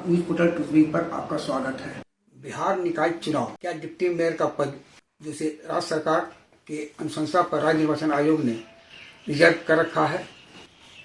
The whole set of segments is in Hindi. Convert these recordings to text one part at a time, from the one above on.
न्यूज पोर्टल टुकड़ी पर आपका स्वागत है। बिहार निकाय चुनाव, क्या डिप्टी मेयर का पद जिसे राज्य सरकार के अनुशंसा पर राज्य निर्वाचन आयोग ने रिजर्व कर रखा है,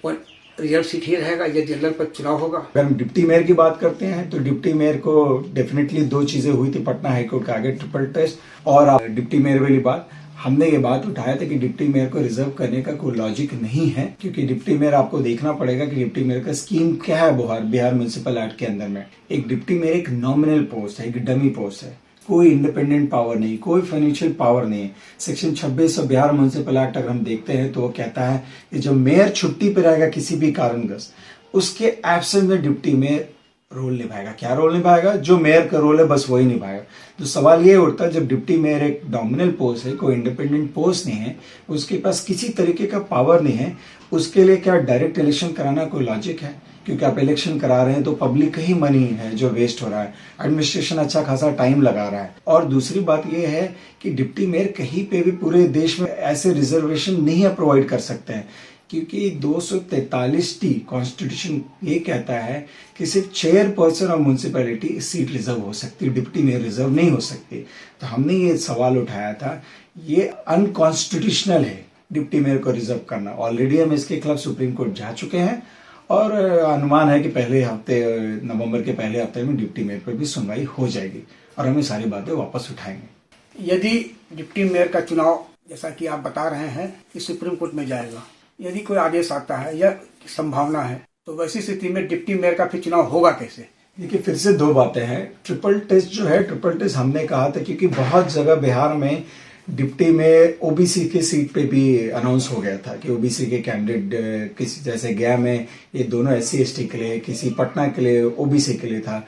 वो रिजर्व सीट ही रहेगा या जनरल पद चुनाव होगा? अगर हम डिप्टी मेयर की बात करते हैं तो डिप्टी मेयर को डेफिनेटली दो चीजें हुई थी पटना हाईकोर्ट के आगे, ट्रिपल टेस्ट और डिप्टी मेयर वाली बात। हमने ये बात उठाया था कि डिप्टी मेयर को रिजर्व करने का कोई लॉजिक नहीं है, क्योंकि डिप्टी मेयर आपको देखना पड़ेगा कि डिप्टी मेयर का स्कीम क्या है। बिहार म्युनिसिपल एक्ट के अंदर में एक डिप्टी मेयर एक नॉमिनल पोस्ट है, एक डमी पोस्ट है, कोई इंडिपेंडेंट पावर नहीं, कोई फाइनेंशियल पावर नहीं है। Section 26 of Bihar municipal act अगर हम देखते हैं तो वो कहता है कि जब मेयर छुट्टी पे रहेगा किसी भी कारणवश, उसके एब्सेंस में डिप्टी मेयर रोल निभाएगा। क्या रोल निभाएगा? जो मेयर का रोल है बस वही निभाएगा। तो सवाल ये उठता है, जब डिप्टी मेयर एक नॉमिनल पोस्ट है, कोई इंडिपेंडेंट पोस्ट नहीं है, उसके पास किसी तरीके का पावर नहीं है, उसके लिए क्या डायरेक्ट इलेक्शन कराना कोई लॉजिक है? क्योंकि आप इलेक्शन करा रहे हैं तो पब्लिक का ही मनी है जो वेस्ट हो रहा है, एडमिनिस्ट्रेशन अच्छा खासा टाइम लगा रहा है। और दूसरी बात यह है कि डिप्टी मेयर कहीं पे भी पूरे देश में ऐसे रिजर्वेशन नहीं प्रोवाइड कर सकते हैं, क्योंकि 243 कॉन्स्टिट्यूशन ये कहता है कि सिर्फ chairperson of municipality seat reserve हो सकती है, डिप्टी मेयर रिजर्व नहीं हो सकती। तो हमने ये सवाल उठाया था, ये अनकॉन्स्टिट्यूशनल है डिप्टी मेयर को रिजर्व करना। ऑलरेडी हम इसके खिलाफ सुप्रीम कोर्ट जा चुके हैं और अनुमान है कि नवंबर के पहले हफ्ते में डिप्टी मेयर पर भी सुनवाई हो जाएगी और हम ये सारी बातें वापस उठाएंगे। यदि डिप्टी मेयर का चुनाव, जैसा कि आप बता रहे हैं, कि सुप्रीम कोर्ट में जाएगा, यदि कोई आदेश आता है या संभावना है, तो वैसी स्थिति में डिप्टी मेयर का फिर चुनाव होगा कैसे? देखिए, फिर से दो बातें हैं। ट्रिपल टेस्ट जो है, ट्रिपल टेस्ट हमने कहा था क्योंकि बहुत जगह बिहार में डिप्टी में ओबीसी के सीट पे भी अनाउंस हो गया था कि ओबीसी के कैंडिडेट, किसी जैसे गया में ये दोनों SC ST के लिए, किसी पटना के लिए ओबीसी के लिए था।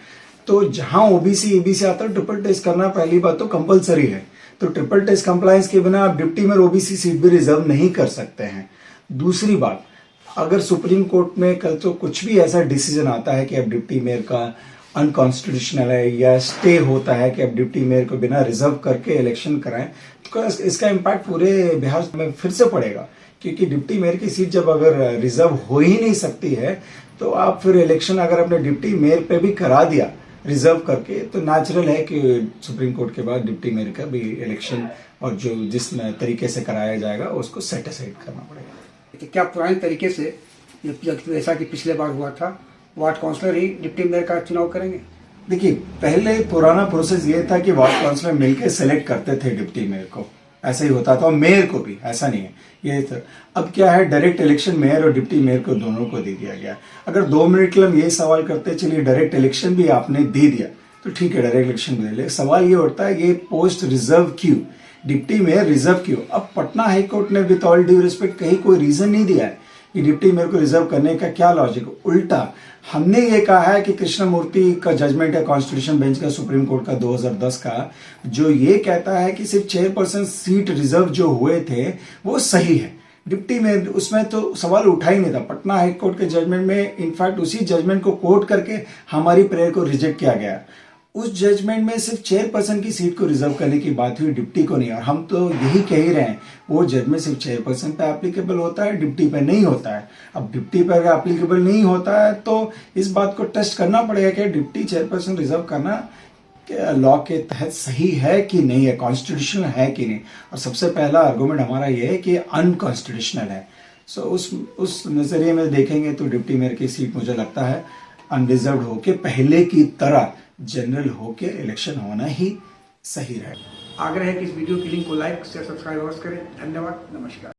तो जहां ओबीसी एबीसी आता है, ट्रिपल टेस्ट करना पहली बात तो कंपलसरी है। तो ट्रिपल टेस्ट कंप्लायंस के बिना आप डिप्टी में ओबीसी सीट भी रिजर्व नहीं कर सकते हैं। दूसरी बात, अगर सुप्रीम कोर्ट में कल तो कुछ भी ऐसा डिसीजन आता है कि अब डिप्टी मेयर का अनकॉन्स्टिट्यूशनल है या स्टे होता है कि अब डिप्टी मेयर को बिना रिजर्व करके इलेक्शन कराएं, तो इसका इम्पैक्ट पूरे बिहार में फिर से पड़ेगा। क्योंकि डिप्टी मेयर की सीट जब अगर रिजर्व हो ही नहीं सकती है, तो आप फिर इलेक्शन अगर अपने डिप्टी मेयर पे भी करा दिया रिजर्व करके, तो नेचुरल है कि सुप्रीम कोर्ट के बाद डिप्टी मेयर का भी इलेक्शन और जो जिस तरीके से कराया जाएगा उसको सेट असाइड करना पड़ेगा। तो क्या पुराने तरीके से, जैसा कि पिछले बार हुआ था, वार्ड काउंसलर ही डिप्टी मेयर का चुनाव करेंगे? देखिए, पहले पुराना प्रोसेस ये था कि वार्ड काउंसलर मिलकर सेलेक्ट करते थे डिप्टी मेयर को, ऐसा ही होता था, और मेयर को भी, ऐसा नहीं है ये था। अब क्या है, डायरेक्ट इलेक्शन मेयर और डिप्टी मेयर को दोनों को दे दिया गया। अगर 2 मिनट के लिए हम ये सवाल करते चलिए डायरेक्ट इलेक्शन भी आपने दे दिया तो ठीक है, डायरेक्ट इलेक्शन भी दे लिया। सवाल ये उठता है, ये पोस्ट रिजर्व क्यों, डिप्टी मेयर रिजर्व क्यों? अब पटना हाईकोर्ट ने विद ऑल ड्यू रिस्पेक्ट कहीं कोई रीजन नहीं दिया है कि डिप्टी मेयर को रिजर्व करने का क्या लॉजिक। उल्टा हमने ये कहा है कि कृष्णमूर्ति का जजमेंट है कॉन्स्टिट्यूशन बेंच का, सुप्रीम कोर्ट का 2010 का, जो ये कहता है कि सिर्फ चेयरपर्सन सीट रिजर्व जो हुए थे वो सही है। डिप्टी मेयर उसमें तो सवाल उठा ही नहीं था। पटना हाईकोर्ट के जजमेंट में इनफैक्ट उसी जजमेंट को कोट करके हमारी प्रेयर को रिजेक्ट किया गया। उस जजमेंट में सिर्फ चेयरपर्सन की सीट को रिजर्व करने की बात हुई, डिप्टी को नहीं। और हम तो यही कह ही रहे हैं, वो जजमेंट सिर्फ चेयरपर्सन पे एप्लीकेबल होता है, डिप्टी पे नहीं होता है। अब डिप्टी पे अगर एप्लीकेबल नहीं होता है तो इस बात को टेस्ट करना पड़ेगा कि डिप्टी चेयरपर्सन रिजर्व करना लॉ के तहत सही है कि नहीं है, कॉन्स्टिट्यूशनल है कि नहीं। और सबसे पहला आर्गूमेंट हमारा यह है कि अनकॉन्स्टिट्यूशनल है। सो उस नजरिए में देखेंगे तो डिप्टी मेयर की सीट मुझे लगता है अनरिजर्व होके पहले की तरह जनरल होके इलेक्शन होना ही सही रहेगा। आग्रह है कि इस वीडियो की लिंक को लाइक, शेयर, सब्सक्राइब अवश्य करें। धन्यवाद, नमस्कार।